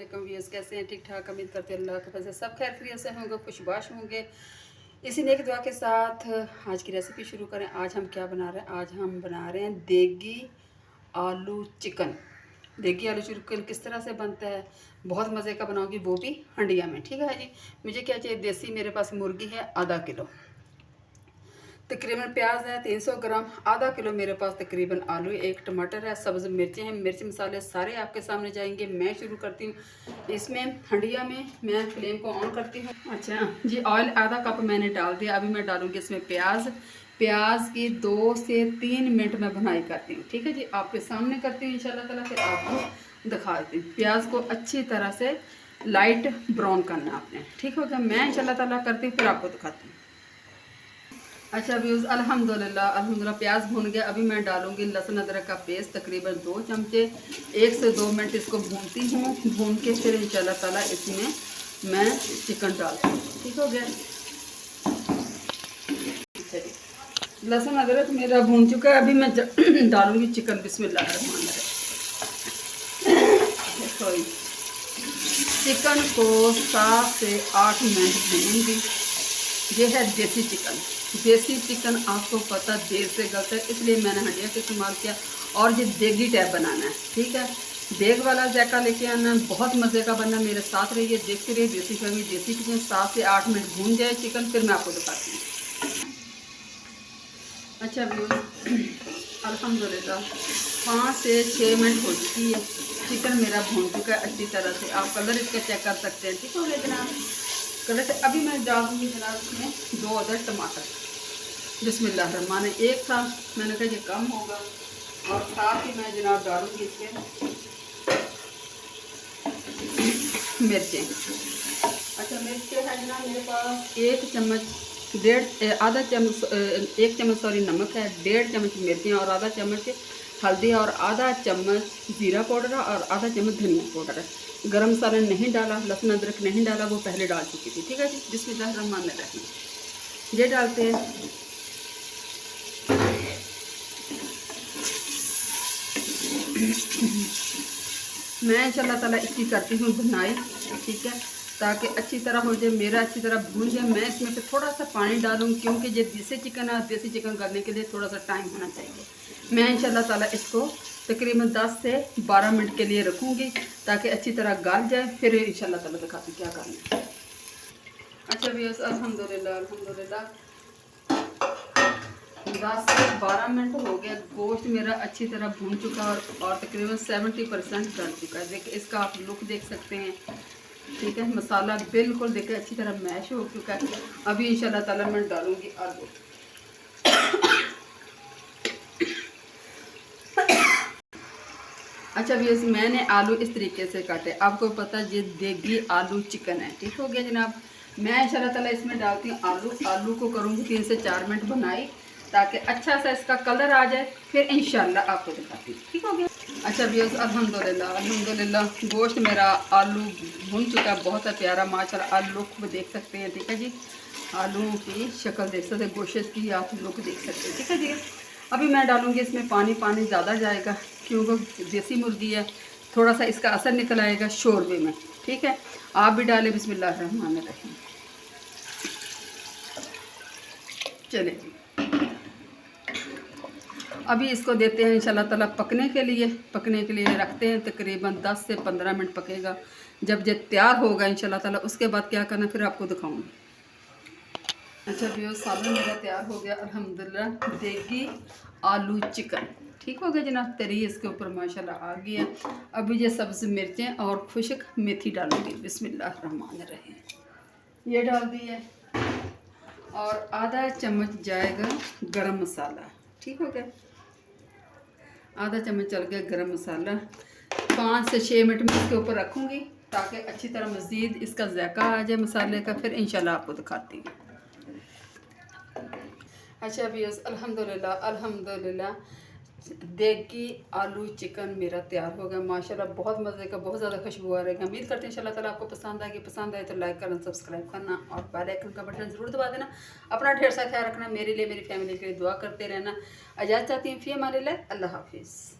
वालेकुम व्यूअर्स, कैसे हैं? ठीक ठाक, उम्मीद करते हैं अल्लाह के फजल से सब खैर खैरियत से होंगे, खुशबाश होंगे। इसी नेक दुआ के साथ आज की रेसिपी शुरू करें। आज हम क्या बना रहे हैं? आज हम बना रहे हैं देगी आलू चिकन। देगी आलू चिकन किस तरह से बनता है, बहुत मज़े का बनाऊंगी, वो भी हंडिया में। ठीक है जी। मुझे क्या चाहिए? देसी मेरे पास मुर्गी है आधा किलो, तकरीबन प्याज है 300 ग्राम, आधा किलो मेरे पास तकरीबन आलू, एक टमाटर है, सब्ज़ मिर्चें हैं, मिर्च मसाले सारे आपके सामने जाएंगे। मैं शुरू करती हूँ इसमें हंडिया में। मैं फ्लेम को ऑन करती हूँ। अच्छा जी, ऑयल आधा कप मैंने डाल दिया। अभी मैं डालूँगी इसमें प्याज की 2 से 3 मिनट में भुनाई करती हूँ। ठीक है जी, आपके सामने करती हूँ इंशाल्लाह ताला, फिर आपको दिखा देती हूँ। प्याज को अच्छी तरह से लाइट ब्राउन करना आपने। ठीक हो गया? मैं इंशाल्लाह ताला करती हूँ, फिर आपको दिखाती हूँ। अच्छा व्यूज़, अल्हम्दुलिल्लाह प्याज भून गया। अभी मैं डालूंगी लहसुन अदरक का पेस्ट तकरीबन 2 चमचे। 1 से 2 मिनट इसको भूनती हूँ। भून के फिर इंशाल्लाह ताला इसमें मैं चिकन डालती हूँ। ठीक हो गया? चलिए, लहसुन अदरक मेरा भून चुका है। अभी मैं डालूंगी चिकन। बिस्मिल्लाह रहमान रहीम। सॉरी, चिकन को 7 से 8 मिनट भूनूंगी। ये है देसी चिकन। देसी चिकन आपको पता देर से गलता है, इसलिए मैंने हंडिया का इस्तेमाल किया। और ये देगी टाइप बनाना है। ठीक है, देग वाला जायका लेके आना, बहुत मज़े का बनना। मेरे साथ रहिए, देखते रहिए देसी फैमिली। देसी चिकन 7 से 8 मिनट भून जाए चिकन, फिर मैं आपको दिखाती हूँ। अच्छा व्यूज़, अल्हम्दुलिल्लाह 5 से 6 मिनट हो चुकी है। चिकन मेरा भून चुका है अच्छी तरह से। आप कलर इसका चेक कर सकते हैं। ठीक हो गया जनाब? कलर से अभी मैं डाल दूँगी जनाब इसमें 2 अदर टमाटर। बिस्मिल्लाह रहमान रहीम। एक था, मैंने कहा ये कम होगा, और साथ ही मैं जनाब डालूँगी इसमें मिर्चें। अच्छा, मिर्चें है जनाब मेरे पास 1 चम्मच, आधा चम्मच, 1 चम्मच सॉरी नमक है, 1.5 चम्मच मिर्चें, और आधा चम्मच हल्दी, और आधा चम्मच जीरा पाउडर, और आधा चम्मच धनिया पाउडर है। गरम मसाला नहीं डाला, लहसुन अदरक नहीं डाला, वो पहले डाल चुकी थी। ठीक है जी। बिस्मिल्लाह रहमान रहीम। ये डालते हैं। मैं इंशाल्लाह ताला इसकी करती हूँ भुनाई। ठीक है, ताकि अच्छी तरह हो जाए, मेरा अच्छी तरह भून जाए। मैं इसमें से थोड़ा सा पानी डालूँ, क्योंकि ये देसी चिकन है, देसी चिकन करने के लिए थोड़ा सा टाइम होना चाहिए। मैं इंशाल्लाह ताला इसको तकरीबन 10 से 12 मिनट के लिए रखूँगी, ताकि अच्छी तरह गल जाए। फिर इंशाल्लाह ताला दिखाती क्या करना है। अच्छा भैया, अल्हम्दुलिल्लाह 10 से 12 मिनट हो गया। गोश्त मेरा अच्छी तरह भून चुका है, और तकरीबन 70% गल चुका है। देखिए, इसका आप लुक देख सकते हैं। ठीक है, मसाला बिल्कुल देखिए अच्छी तरह मैश हो चुका है। अभी इंशाल्लाह ताला मैं डालूंगी आलू। अच्छा भैया, मैंने आलू इस तरीके से काटे। आपको पता ये देगी आलू चिकन है। ठीक हो गया जनाब? मैं इंशाल्लाह ताला इसमें डालती हूँ आलू को करूँगी 3 से 4 मिनट बनाई, ताकि अच्छा सा इसका कलर आ जाए। फिर इंशाल्लाह आपको दिखाती हूँ। ठीक हो गया? अच्छा भैया, अल्हम्दुलिल्लाह गोश्त मेरा आलू भून चुका है, बहुत है प्यारा माशाल्लाह। आलू लुक देख सकते हैं। ठीक है जी, आलू की शक्ल देख सकते हैं, गोश्त की आप लुक देख सकते हैं। ठीक है जी। अभी मैं डालूँगी इसमें पानी ज़्यादा जाएगा, क्योंकि देसी मुर्गी है, थोड़ा सा इसका असर निकल आएगा शोरबे में। ठीक है, आप भी डालें। बिस्मिल्लाह रहमान रहीम। चले जी, अभी इसको देते हैं इंशाल्लाह ताला पकने के लिए रखते हैं। तकरीबन 10 से 15 मिनट पकेगा। जब ये तैयार होगा इंशाल्लाह ताला, उसके बाद क्या करना फिर आपको दिखाऊंगी। अच्छा भैया, सालन मेरा तैयार हो गया अल्हम्दुलिल्लाह। देगी आलू चिकन। ठीक हो गया जनाब? तरी इसके ऊपर माशाल्लाह आ गई है। अभी ये सब्ज़ मिर्चें और खुश्क मेथी डालूंगी। बिस्मिल्लाह रहमान रहीम। ये डाल दी है, और आधा चम्मच जाएगा गरम मसाला। ठीक हो गया? आधा चम्मच चल गया गरम मसाला। 5 से 6 मिनट में इसके ऊपर रखूँगी, ताकि अच्छी तरह मज़ीद इसका जायका आ जाए मसाले का। फिर इंशाल्लाह आपको दिखाती हूँ। अच्छा भैया, अल्हम्दुलिल्लाह देगी आलू चिकन मेरा तैयार हो गया माशाल्लाह। बहुत मज़े का, बहुत ज़्यादा खुशबू आ रही है। उम्मीद करते हैं इंशाल्लाह ताला आपको पसंद आएगी। पसंद आए तो लाइक करना, सब्सक्राइब करना, और बेल आइकन का बटन ज़रूर दबा देना। अपना ढेर सा ख्याल रखना, मेरे लिए मेरी फैमिली के लिए दुआ करते रहना। इजाज़त चाहती हूँ। फ़ी अमानिल्लाह, अल्लाह हाफिज़।